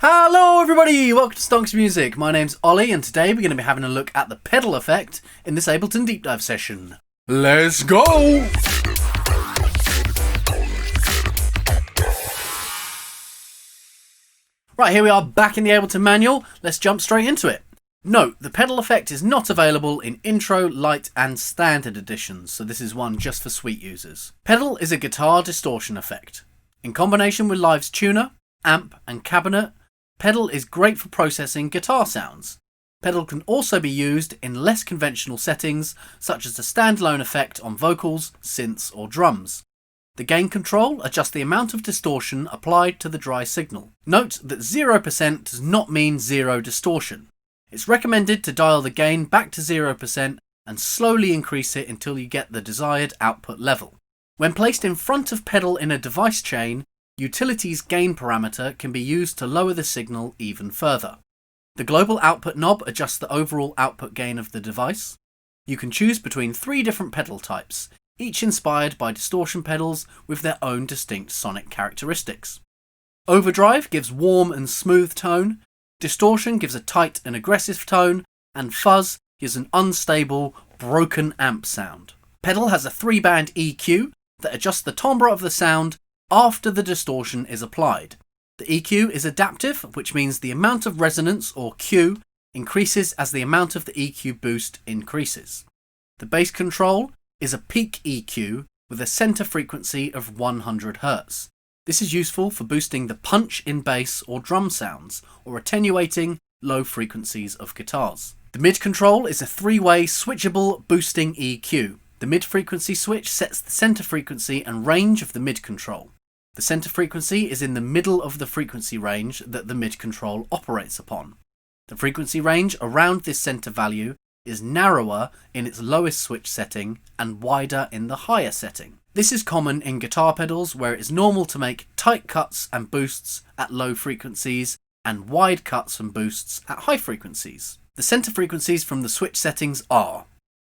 Hello everybody, welcome to Stonx Music. My name's Ollie and today we're going to be having a look at the pedal effect in this Ableton Deep Dive session. Let's go! Right, here we are back in the Ableton Manual. Let's jump straight into it. Note, the pedal effect is not available in Intro, Light and Standard editions, so this is one just for Suite users. Pedal is a guitar distortion effect. In combination with Live's tuner, amp and cabinet, pedal is great for processing guitar sounds. Pedal can also be used in less conventional settings, such as a standalone effect on vocals, synths or drums. The gain control adjusts the amount of distortion applied to the dry signal. Note that 0% does not mean zero distortion. It's recommended to dial the gain back to 0% and slowly increase it until you get the desired output level. When placed in front of pedal in a device chain, Utility's gain parameter can be used to lower the signal even further. The global output knob adjusts the overall output gain of the device. You can choose between 3 different pedal types, each inspired by distortion pedals with their own distinct sonic characteristics. Overdrive gives warm and smooth tone, distortion gives a tight and aggressive tone, and fuzz gives an unstable, broken amp sound. Pedal has a 3-band EQ that adjusts the timbre of the sound after the distortion is applied. The EQ is adaptive, which means the amount of resonance, or Q, increases as the amount of the EQ boost increases. The bass control is a peak EQ with a center frequency of 100 Hz. This is useful for boosting the punch in bass or drum sounds, or attenuating low frequencies of guitars. The mid control is a 3-way switchable boosting EQ. The mid-frequency switch sets the center frequency and range of the mid-control. The center frequency is in the middle of the frequency range that the mid-control operates upon. The frequency range around this center value is narrower in its lowest switch setting and wider in the higher setting. This is common in guitar pedals where it is normal to make tight cuts and boosts at low frequencies and wide cuts and boosts at high frequencies. The center frequencies from the switch settings are: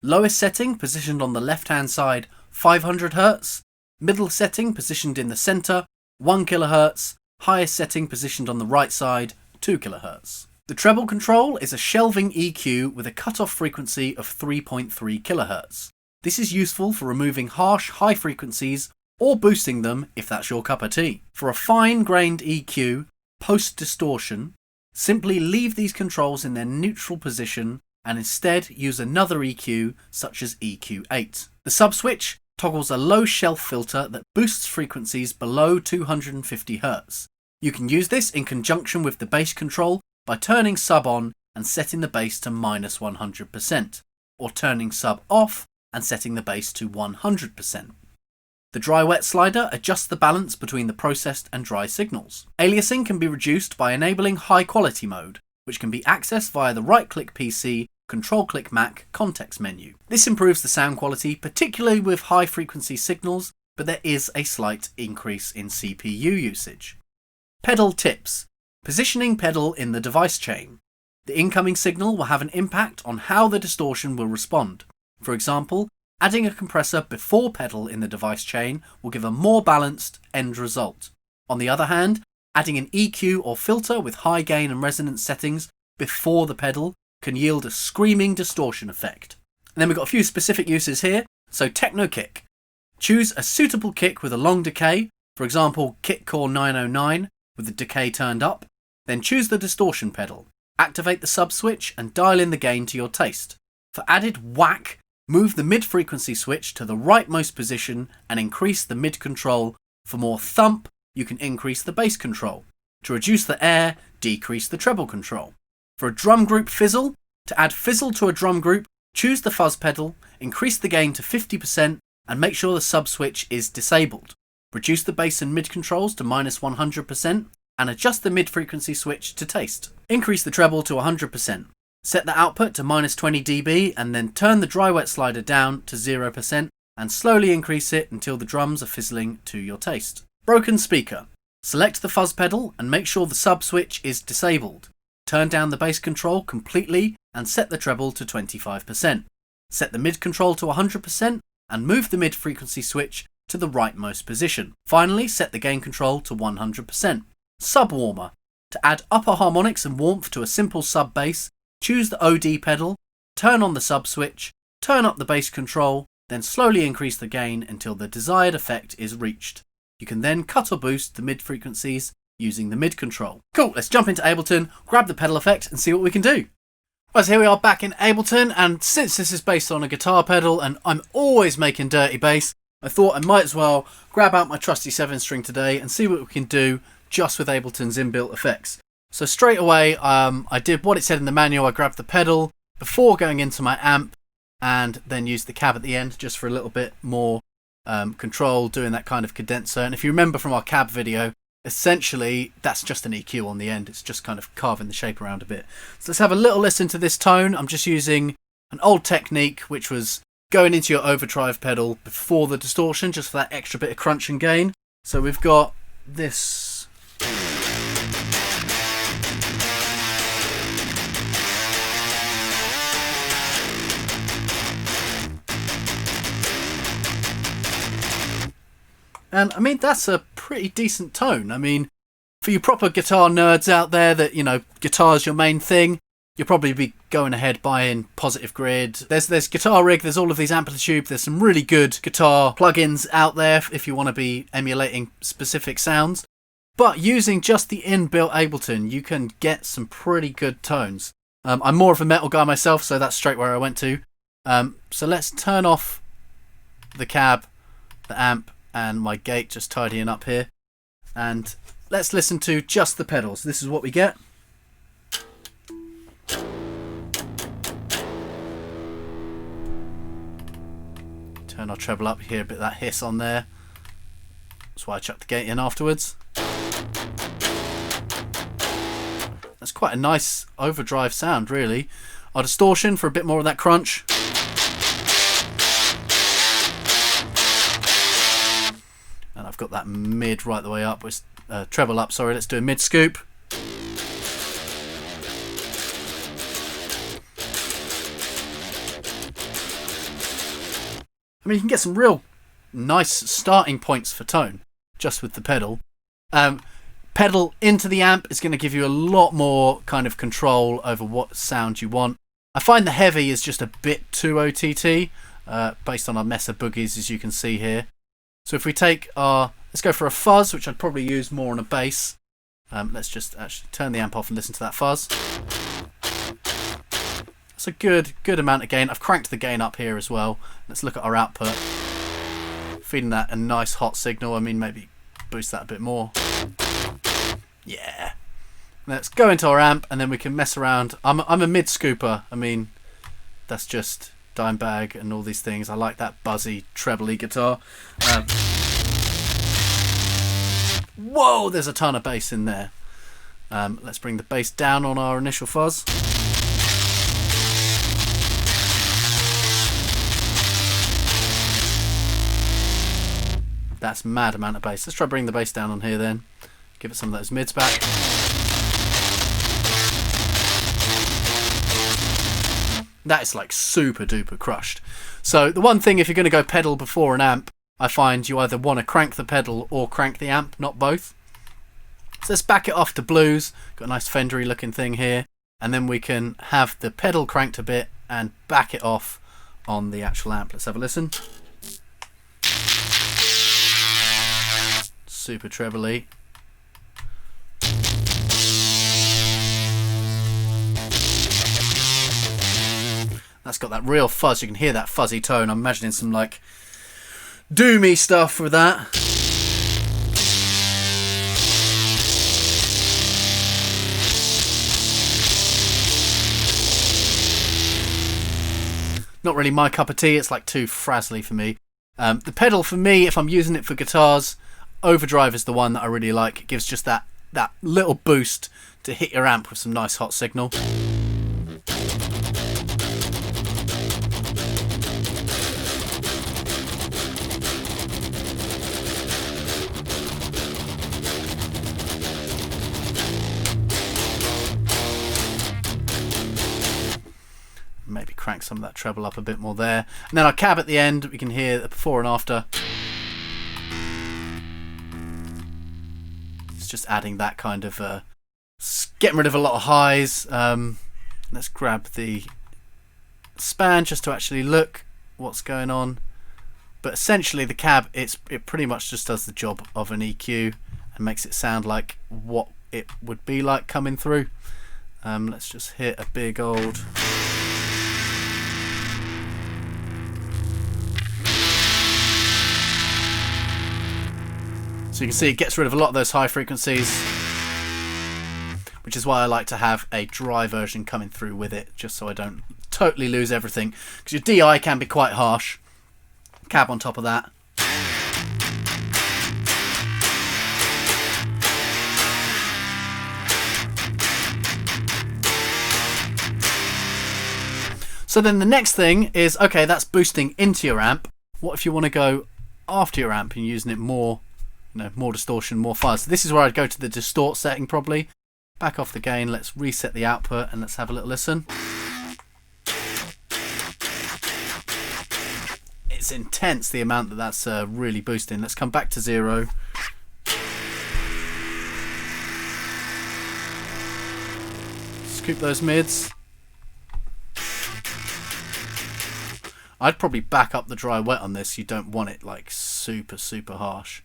lowest setting positioned on the left hand side 500 Hz, middle setting positioned in the center 1 kHz, highest setting positioned on the right side 2 kHz. The treble control is a shelving EQ with a cutoff frequency of 3.3 kHz. This is useful for removing harsh high frequencies or boosting them if that's your cup of tea. For a fine-grained EQ, post-distortion, simply leave these controls in their neutral position and instead use another EQ such as EQ8. The sub-switch toggles a low shelf filter that boosts frequencies below 250 Hz. You can use this in conjunction with the bass control by turning sub on and setting the bass to -100%, or turning sub off and setting the bass to 100%. The dry-wet slider adjusts the balance between the processed and dry signals. Aliasing can be reduced by enabling high-quality mode, which can be accessed via the right-click PC, Control-click Mac context menu. This improves the sound quality, particularly with high-frequency signals, but there is a slight increase in CPU usage. Pedal tips. Positioning pedal in the device chain. The incoming signal will have an impact on how the distortion will respond. For example, adding a compressor before pedal in the device chain will give a more balanced end result. On the other hand, adding an EQ or filter with high gain and resonance settings before the pedal can yield a screaming distortion effect. And then we've got a few specific uses here. So techno kick. Choose a suitable kick with a long decay, for example kick core 909 with the decay turned up. Then choose the distortion pedal. Activate the sub switch and dial in the gain to your taste. For added whack, move the mid-frequency switch to the rightmost position and increase the mid control. For more thump, you can increase the bass control. To reduce the air, decrease the treble control. For a drum group fizzle, to add fizzle to a drum group, choose the fuzz pedal, increase the gain to 50% and make sure the sub switch is disabled. Reduce the bass and mid controls to -100% and adjust the mid-frequency switch to taste. Increase the treble to 100%. Set the output to -20 dB and then turn the dry-wet slider down to 0% and slowly increase it until the drums are fizzling to your taste. Broken speaker. Select the fuzz pedal and make sure the sub switch is disabled. Turn down the bass control completely and set the treble to 25%. Set the mid control to 100% and move the mid-frequency switch to the rightmost position. Finally, set the gain control to 100%. Subwoomer. To add upper harmonics and warmth to a simple sub bass, choose the OD pedal, turn on the sub switch, turn up the bass control, then slowly increase the gain until the desired effect is reached. You can then cut or boost the mid frequencies using the mid control. Cool, let's jump into Ableton, grab the pedal effect and see what we can do. Right, so here we are back in Ableton, and since this is based on a guitar pedal and I'm always making dirty bass, I thought I might as well grab out my trusty 7-string today and see what we can do just with Ableton's inbuilt effects. So straight away, I did what it said in the manual. I grabbed the pedal before going into my amp and then used the cab at the end just for a little bit more control, doing that kind of condenser. And if you remember from our cab video, essentially that's just an EQ on the end. It's just kind of carving the shape around a bit. So let's have a little listen to this tone. I'm just using an old technique, which was going into your overdrive pedal before the distortion, just for that extra bit of crunch and gain. So we've got this. And I mean, that's a pretty decent tone. I mean, for you proper guitar nerds out there that, you know, guitar's your main thing, you'll probably be going ahead buying Positive Grid. There's Guitar Rig, there's all of these Amplitude, there's some really good guitar plugins out there if you want to be emulating specific sounds. But using just the inbuilt Ableton, you can get some pretty good tones. I'm more of a metal guy myself, so that's straight where I went to. So let's turn off the cab, the amp, and my gate, just tidying up here. And let's listen to just the pedals. This is what we get. Turn our treble up, you hear a bit of that hiss on there. That's why I chucked the gate in afterwards. That's quite a nice overdrive sound, really. Our distortion for a bit more of that crunch. And I've got that mid right the way up, with treble up, sorry. Let's do a mid scoop. I mean, you can get some real nice starting points for tone just with the pedal. Pedal into the amp is going to give you a lot more kind of control over what sound you want. I find the heavy is just a bit too OTT, based on our Mesa boogies, as you can see here. So if we take our, let's go for a fuzz, which I'd probably use more on a bass. Let's just actually turn the amp off and listen to that fuzz. It's a good amount of gain. I've cranked the gain up here as well. Let's look at our output. Feeding that a nice hot signal. I mean, maybe boost that a bit more. Yeah. Let's go into our amp and then we can mess around. I'm a mid scooper. I mean, that's just Dimebag and all these things. I like that buzzy, trebly guitar. Whoa, there's a ton of bass in there. Let's bring the bass down on our initial fuzz. That's mad amount of bass. Let's try bringing the bass down on here then. Give it some of those mids back. That is like super duper crushed. So the one thing, if you're going to go pedal before an amp, I find you either want to crank the pedal or crank the amp, not both. So let's back it off to blues. Got a nice Fendery looking thing here. And then we can have the pedal cranked a bit and back it off on the actual amp. Let's have a listen. Super trebly. That's got that real fuzz. You can hear that fuzzy tone. I'm imagining some like doomy stuff with that. Not really my cup of tea. It's like too frazzly for me. The pedal for me, if I'm using it for guitars, overdrive is the one that I really like. It gives just that little boost to hit your amp with some nice hot signal. Maybe crank some of that treble up a bit more there. And then our cab at the end, we can hear the before and after. It's just adding that kind of It's getting rid of a lot of highs. Let's grab the span just to actually look what's going on. But essentially the cab, it pretty much just does the job of an EQ and makes it sound like what it would be like coming through. Let's just hit a big old... So you can see it gets rid of a lot of those high frequencies, which is why I like to have a dry version coming through with it, just so I don't totally lose everything, because your DI can be quite harsh. Cab on top of that. So then the next thing is, okay, that's boosting into your amp. What if you want to go after your amp and using it more, more distortion, more fuzz? So this is where I'd go to the distort setting probably. Back off the gain, let's reset the output and let's have a little listen. It's intense, the amount that's really boosting. Let's come back to 0. Scoop those mids. I'd probably back up the dry wet on this. You don't want it like super, super harsh.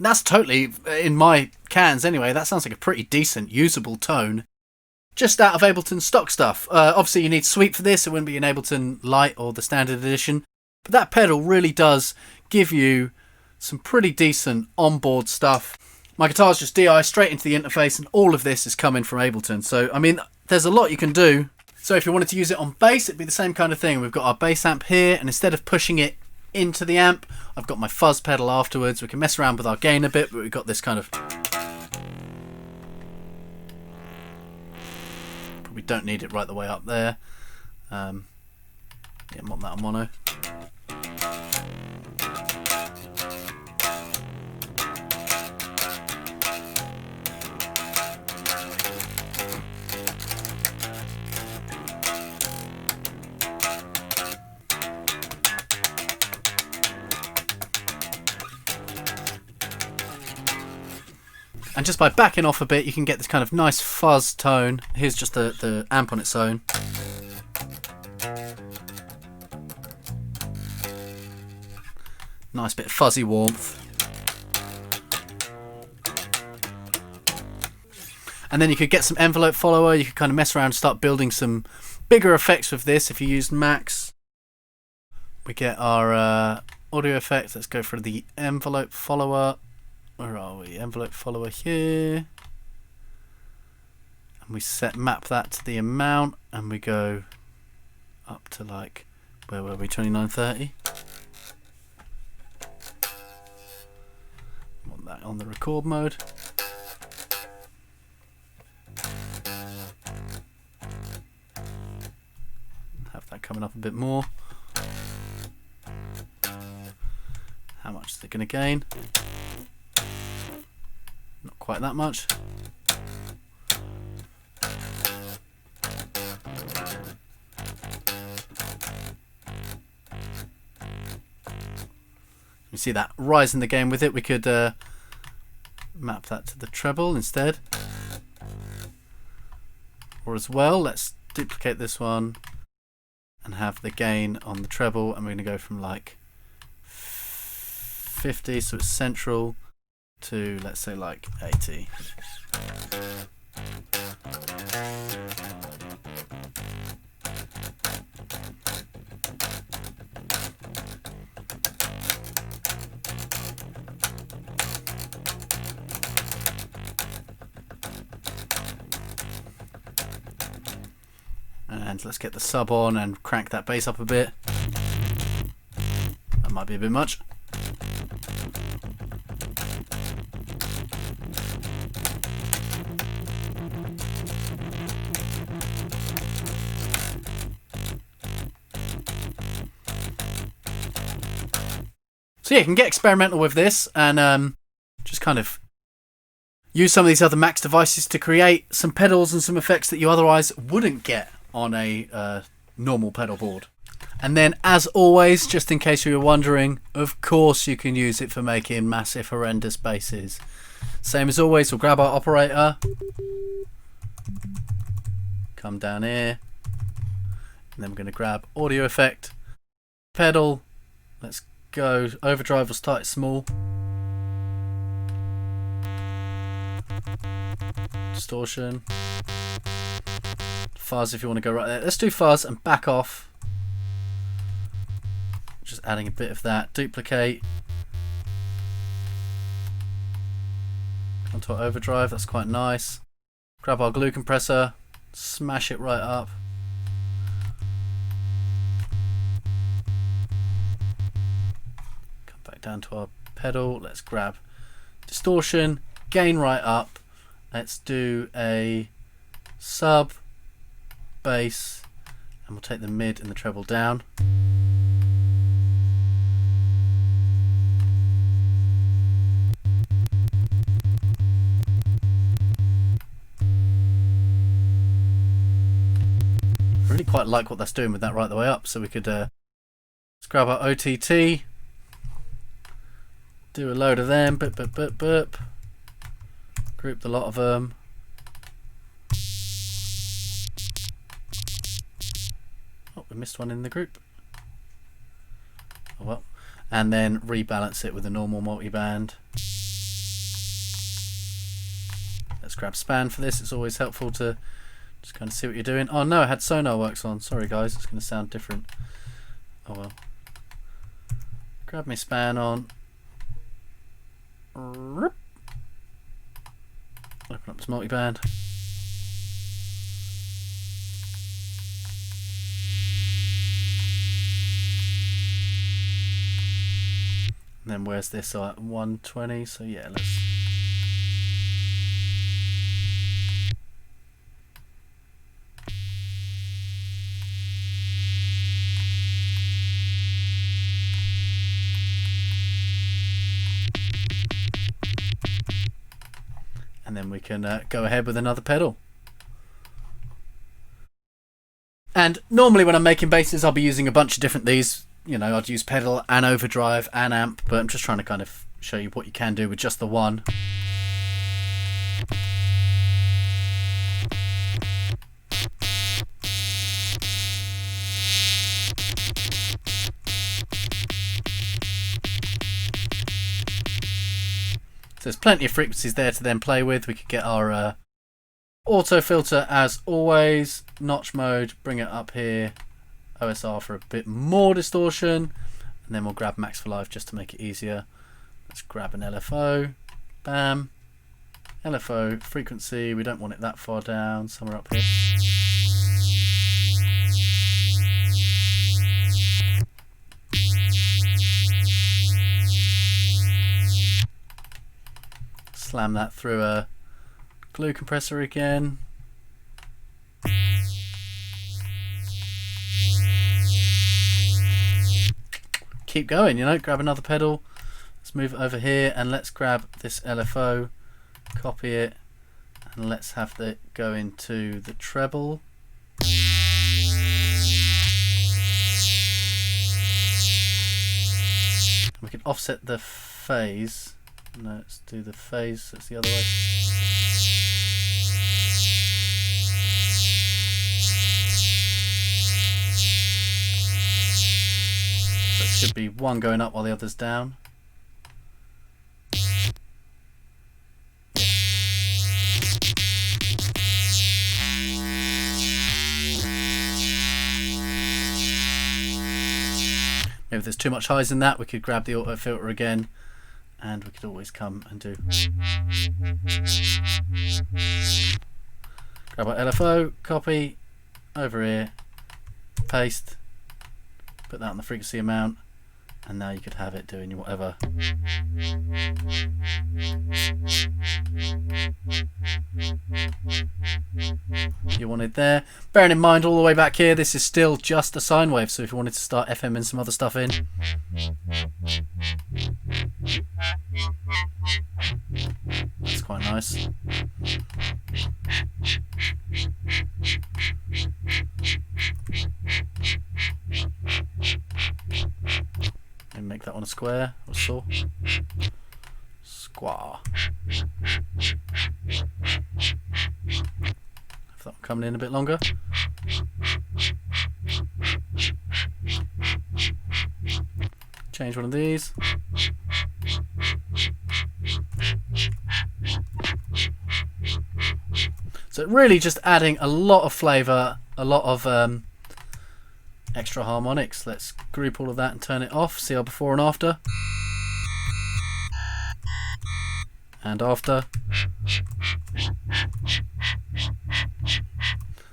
That's totally, in my cans anyway, that sounds like a pretty decent, usable tone. Just out of Ableton stock stuff. Obviously you need sweep for this, it wouldn't be an Ableton Lite or the standard edition. But that pedal really does give you some pretty decent onboard stuff. My guitar's just DI straight into the interface, and all of this is coming from Ableton. So, I mean, there's a lot you can do. So if you wanted to use it on bass, it'd be the same kind of thing. We've got our bass amp here, and instead of pushing it into the amp, I've got my fuzz pedal afterwards. We can mess around with our gain a bit, but we've got this kind of... Probably don't need it right the way up there. Yeah, want that on mono. And just by backing off a bit, you can get this kind of nice fuzz tone. Here's just the amp on its own. Nice bit of fuzzy warmth. And then you could get some envelope follower. You could kind of mess around and start building some bigger effects with this if you use Max. We get our audio effects. Let's go for the envelope follower. Where are we? Envelope follower here. And we map that to the amount, and we go up to like, where were we? 2930. Want that on the record mode. Have that coming up a bit more. How much is it going to gain? Not quite that much. You see that rise in the gain with it. We could map that to the treble instead. Or as well, let's duplicate this one and have the gain on the treble, and we're going to go from like 50, so it's central, to let's say like 80. And let's get the sub on and crank that bass up a bit. That might be a bit much. So yeah, you can get experimental with this and just kind of use some of these other Max devices to create some pedals and some effects that you otherwise wouldn't get on a normal pedal board. And then, as always, just in case you were wondering, of course you can use it for making massive, horrendous basses. Same as always, we'll grab our operator, come down here, and then we're going to grab audio effect, pedal, let's go, overdrive, we'll start it small, distortion, fuzz if you want to go right there, let's do fuzz and back off. Just adding a bit of that. Duplicate. Onto our overdrive, that's quite nice. Grab our glue compressor, smash it right up. Come back down to our pedal, let's grab distortion, gain right up. Let's do a sub, bass, and we'll take the mid and the treble down. Really quite like what that's doing with that right the way up, so we could let's grab our OTT, do a load of them, group the lot of them, oh we missed one in the group, oh well, and then rebalance it with a normal multiband. Let's grab span for this, it's always helpful to just kind of see what you're doing. Oh no, I had Sonarworks on. Sorry guys, it's going to sound different. Oh well. Grab my span on. Open up this multiband. And then where's this? So at 120. So yeah, let's. And then we can go ahead with another pedal. And normally when I'm making basses, I'll be using a bunch of different these. You know, I'd use pedal and overdrive and amp, but I'm just trying to kind of show you what you can do with just the one. So there's plenty of frequencies there to then play with. We could get our auto filter as always, notch mode, bring it up here, OSR for a bit more distortion, and then we'll grab Max for Live just to make it easier. Let's grab an LFO, bam, LFO frequency, we don't want it that far down, somewhere up here. Slam that through a glue compressor again. Keep going, you know, grab another pedal. Let's move it over here and let's grab this LFO, copy it, and let's have that go into the treble. We can offset the phase. No, let's do the phase, that's the other way. So it should be one going up while the other's down. Maybe if there's too much highs in that, we could grab the auto filter again. And we could always come and do grab our LFO, copy, over here, paste, put that on the frequency amount, and now you could have it doing whatever. You wanted there. Bearing in mind all the way back here, this is still just a sine wave, so if you wanted to start FMing some other stuff in, nice. And make that one a square or saw. Square. Have that one coming in a bit longer. Change one of these. So really just adding a lot of flavour, a lot of extra harmonics. Let's group all of that and turn it off. See our before and after. And after.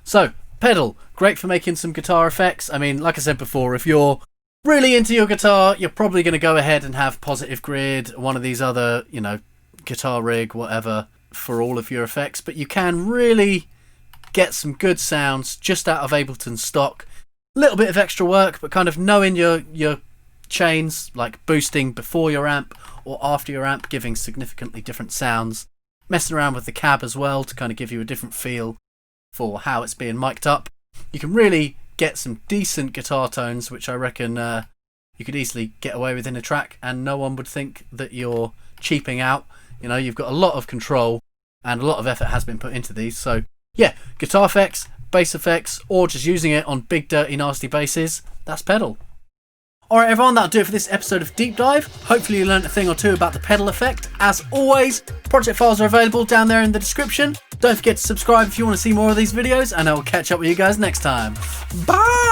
So, pedal, great for making some guitar effects. I mean, like I said before, if you're really into your guitar, you're probably going to go ahead and have Positive Grid, one of these other, you know, Guitar Rig, whatever, for all of your effects. But you can really get some good sounds just out of Ableton stock. A little bit of extra work, but kind of knowing your chains, like boosting before your amp or after your amp, giving significantly different sounds. Messing around with the cab as well to kind of give you a different feel for how it's being mic'd up. You can really get some decent guitar tones, which I reckon you could easily get away with in a track, and no one would think that you're cheaping out. You know, you've got a lot of control and a lot of effort has been put into these. So yeah, guitar effects, bass effects, or just using it on big dirty nasty basses, that's pedal. Alright everyone, that'll do it for this episode of Deep Dive. Hopefully you learned a thing or two about the pedal effect. As always, project files are available down there in the description. Don't forget to subscribe if you want to see more of these videos, and I will catch up with you guys next time. Bye!